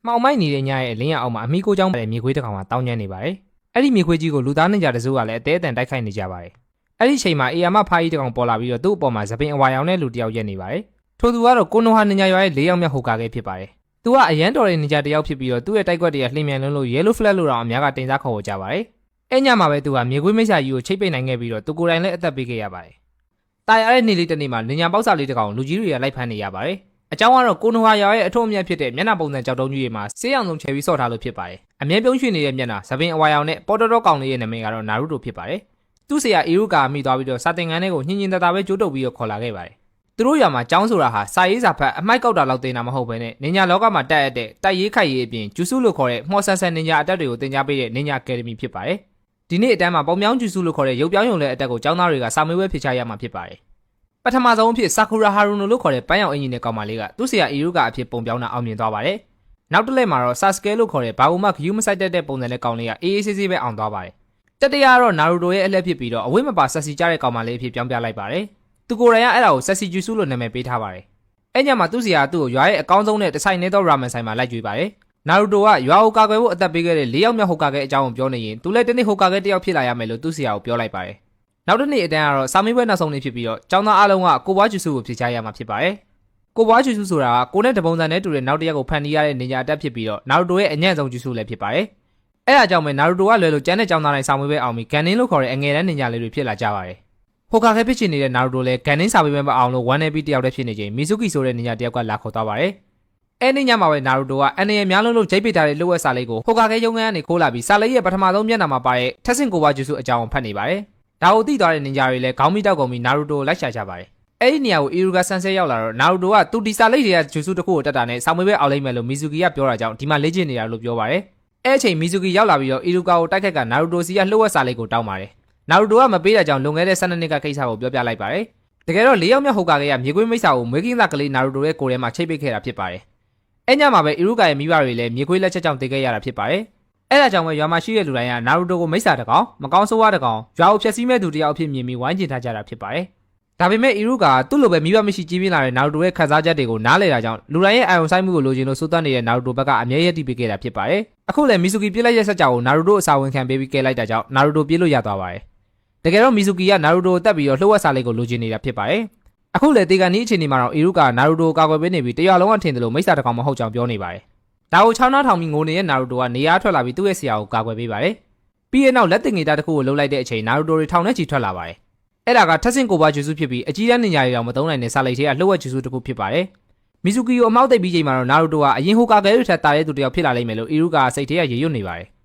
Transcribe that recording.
မှောင်မိုက်နေတဲ့ညရဲ့အလင်းရအောင်မှာအမိကိုเจ้าတဲ့မြေခွေးတစ်ကောင်ကတောင်းကျမ်းနေပါတယ်။အဲ့ဒီမြေခွေးကြီးကိုလူသားninjaတစုကလည်းအသေးအတန်တိုက်ခိုက်နေကြပါတယ်။အဲ့ဒီချိန်မှာအေယာမဖားကြီးတစ်ကောင်ပေါ်လာပြီးတော့သူ့အပေါ်မှာသပင်အဝါရောင်တဲ့လူတစ်ယောက်ရက်နေပါတယ်။ထို့သူကတော့ကိုနိုဟာninjaရွာရဲ့၄ယောက်မြောက်ဟိုကာကဲဖြစ်ပါတယ်။သူကအရန်တော်တဲ့ninjaတစ်ယောက်ဖြစ်ပြီးတော့သူ့ရဲ့တိုက်ကွက်တွေကလှိမ့်မြန်လွန်းလို့ yellow flag လို့တော့အများကတင်စားခေါ်ကြပါတယ်။အဲ့ညမှာပဲသူကမြေခွေးမိတ်ဆာကြီးကိုချိတ်ပိတ်နိုင်ခဲ့ပြီးတော့သူကိုယ်တိုင်လည်းအသက်ပေးခဲ့ရပါတယ်။တာရတဲ့နေ့လေးတစ်နေ့မှာninjaပေါက်စာလေးတစ်ကောင်လူကြီးတွေကလိုက်ဖမ်းနေရပါတယ်။အကြောင်းကတော့ကိုနိုဟာရွာရဲ့အထုံးအမြတ်ဖြစ်တဲ့မျက်နှာပုံစံကြောက်တုံးကြီးတွေမှာဆေးရောင်ဆုံးချယ်ပြီးဆော့ထားလို့ဖြစ်ပါတယ်။အမြဲပြုံးရွှေ့နေတဲ့မျက်နှာသပင်အဝါရောင်နဲ့ပေါ်တော်ကောင်လေးရဲ့နာမည်ကတော့နာရုတိုဖြစ်ပါတယ်။သူ့ဆရာအီရုကာမိသွားပြီးတော့စာသင်ခန်းထဲကိုညင်ညင်တတာပဲကြိုးတုပ်ပြီးတော့ခေါ်လာခဲ့ပါတယ်။သူတို့ရွာမှာကျောင်းဆိုတာဟာစာရေးစာဖတ်အမိုက်ကောက်တာလောက်တင်တာမဟုတ်ဘဲနဲ့နင်ညာလောကမှာတက်အပ်တဲ့တိုက်ရေးခိုက်ရေးအပြင်ကျူစုလို့ခေါ်တဲ့မှော်ဆန်ဆန်နင်ညာအတက်တွေကိုသင်ကြားပေးတဲ့နင်ညာအကယ်ဒမီဖြစ်ပါတယ်။ဒီနေ့အတန်းမှာပုံမြောင်းကျူစုလို့ခေါ်တဲ့ရုပ်ပြောင်းရုံတဲ့အတက်ကိုကျောင်းသားတွေကစာမေးပွဲဖြေချရမှာဖြစ်ပါတယ်။ပထမဆုံးအဖြစ်ဆာကူရာဟာရူနိုလို့ခေါ်တဲ့ပန်းရောင်အင်ဂျင်နဲ့ကောင်မလေးကသူ့ဆရာအီရုကာအဖြစ်ပုံပြောင်းတာအောင်မြင်သွားပါတယ်။နောက်တစ်လက်မှာတော့ဆာစကဲလို့ခေါ်တဲ့ဘာဝမဂယူးမဆိုင်တဲ့ပုံစံနဲ့ကောင်လေးကအေးအေးဆေးဆေးပဲအောင်သွားပါတယ်။တတိယကတော့နာရူတိုရဲ့အလက်ဖြစ်ပြီးတော့အဝိမပါဆက်စီကြတဲ့ကောင်မလေးအဖြစ်ပြောင်းပြလိုက်ပါတယ်။သူကိုယ်တိုင်ကအဲ့ဒါကိုဆက်စီဂျူစုလို့နာမည်ပေးထားပါတယ်။အဲ့ညမှာသူ့ဆရာကသူ့ကိုရွာရဲ့အကောင်းဆုံးနဲ့တဆိုင်နေသောရာမန်ဆိုင်မှာလိုက်ကြွေးပါတယ်။နာရူတိုကရွာကိုကာကွယ်ဖို့အသက်ပေးခဲ့တဲ့၄ယောက်မြောက်ဟိုကာကဲအကြောင်းကိုပြောနေရင်သူလည်းတနေ့ဟိုကာကဲတယောက်ဖြစ်လာရမယ်လို့သူ့ဆရာကိုပြောလိုက်ပါတယ်။နောက်တစ်နေ့အတန်းကတော့စာမေးပွဲနောက်ဆုံးနေ့ဖြစ်ပြီးတော့ကျောင်းသားအားလုံးကကိုပွားကျူစုကိုဖြေချရမှာဖြစ်ပါတယ်။ကိုပွားကျူစုဆိုတာကကိုနဲ့တပုံစံနဲ့တူတဲ့နောက်တစ်ယောက်ကိုဖန်တီးရတဲ့နေညာအတက်ဖြစ်ပြီးတော့နာရူတိုရဲ့အညံ့ဆုံးကျူစုလည်းဖြစ်ပါတယ်။အဲ့ဒါကြောင့်ပဲနာရူတိုကလွယ်လို့ကျန်တဲ့ကျောင်းသားတိုင်းစာမေးပွဲအောင်ပြီးဂန်နင်းလို့ခေါ်တဲ့အငယ်တန်းနေညာလေးတွေဖြစ်လာကြပါတယ်။ဟိုကာကဲဖြစ်ချင်နေတဲ့နာရူတိုလည်းဂန်နင်းစာမေးပွဲမအောင်လို့ဝမ်းနေပြီးတယောက်တည်းဖြစ်နေချိန်မီဇူကီဆိုတဲ့နေညာတယောက်ကလာခေါ်သွားပါတယ်။အဲ့ဒီညမှာပဲနာရူတိုကအန်ရယ်များလုံးလို့ဂျိတ်ပိတ်ထားတဲ့လှုပ်ဝက်စာလေးကိုဟိုကာကဲရုံးခန်းကနေခိုးလာပြီးစာလေးရဲ့ပထမဆုံးမျက်နှာမှာပါတဲ့ထက်ဆင့်ကိုပွားကျူစုအကြောင်းကိုဖတ်နေပါတယ်။ဒါကိုသိသွားတဲ့နင်ဂျာတွေလည်းခေါင်းမိတောက်ကုန်ပြီးနာရူတိုကိုလိုက်ရှာကြပါတယ်။အဲ့ဒီနေရာကိုအီရူဂါဆန်ဆဲရောက်လာတော့နာရူတိုကသူဒီစာလိတ်တွေကဂျူစုတစ်ခုကိုတက်တာနဲ့စာမေးပွဲအောင်လိုက်မယ်လို့မီဇူကီကပြောတာကြောင့်ဒီမှာလေ့ကျင့်နေတာလို့ပြောပါတယ်။အဲ့အချိန်မီဇူကီရောက်လာပြီးတော့အီရူဂါကိုတိုက်ခတ်ကနာရူတိုစီကလှုပ်ဝက်စာလေးကိုတောင်းပါတယ်။နာရူတိုကမပေးတာကြောင့်လွန်ခဲ့တဲ့12နှစ်ကကိစ္စကိုပြောပြလိုက်ပါတယ်။တကယ်တော့၄ယောက်မြောက်ဟိုကာကဲကမြေခွေးမိတ်ဆာကိုမွေးကင်းသားကလေးနာရူတိုရဲ့ကိုယ်ထဲမှာချိတ်ပိတ်ခဲ့တာဖြစ်ပါတယ်။အဲ့ညမှာပဲအီရူဂါရဲ့မိဘတွေလည်းမြေခွေးလက်ချက်ကြောင့်တည်ခဲ့ရတာဖြစ်ပါတယ်။အဲ့ဒါကြောင့်ပဲရွာမှာရှိတဲ့လူတိုင်းကနာရူတိုကိုမိတ်ဆာတကောင်မကောင်းဆိုးဝါးတကောင်ရွာကိုဖျက်ဆီးမဲ့သူတယောက်အဖြစ်မြင်ပြီးဝိုင်းကျင်ထားကြတာဖြစ်ပါတယ်။ဒါပေမဲ့အီရူကသူ့လိုပဲမိဘမရှိကြီးပြင်းလာတဲ့နာရူတိုရဲ့ခန်းစားချက်တွေကိုနားလည်တာကြောင့်လူတိုင်းရဲ့အာရုံစိုက်မှုကိုလိုချင်လို့စိုးသွမ်းနေတဲ့နာရူတိုဘက်ကအမြဲရည်တည်ပေးခဲ့တာဖြစ်ပါတယ်။အခုလည်းမီဇူကီပြစ်လိုက်ရဲ့ဆက်ကြောင်ကိုနာရူတိုအစာဝင်ခံပေးပြီးကဲလိုက်တာကြောင့်နာရူတိုပြေးလို့ရသွားပါတယ်။တကယ်တော့မီဇူကီကနာရူတိုကိုတက်ပြီးတော့လှုပ်ဝက်စာလေးကိုလိုချင်နေတာဖြစ်ပါတယ်။အခုလည်းတေကန်နီးအခြေအနေမှာတော့အီရူကနာရူတိုကိုကာကွယ်ပေးနေပြီးတရွာလုံးကထင်တယ်လို့မိတ်ဆာတကောင်မဟုတ်ကြောင်းပြောနေပါတယ်။ဒါကိုချောင်းနှားထောင်ပြီးငိုနေတဲ့နာရူတိုကနေရာထွက်လာပြီးသူ့ရဲ့ဆရာကိုကာကွယ်ပေးပါတယ်။ပြီးရဲ့နောက်လက်တင်ငေတာတစ်ခုကိုလှုပ်လိုက်တဲ့အချိန်နာရူတိုတွေထောင်ထဲချီထွက်လာပါတယ်။အဲ့ဒါကထက်ဆင့်ကိုပွားဂျူစုဖြစ်ပြီးအကြီးတန်းနင်ညာတွေတောင်မသုံးနိုင်တဲ့စာလိတ်တွေကလှုပ်ဝက်ဂျူစုတစ်ခုဖြစ်ပါတယ်။မီဇူကီကိုအမောက်သိပ်ပြီးချိန်မှာတော့နာရူတိုကအရင်ဟိုကာကဲတွေထက်တာတဲ့သူတယောက်ဖြစ်လာလိမ့်မယ်လို့အီရူကစိတ်ထဲကရေရွတ်နေပါတယ်။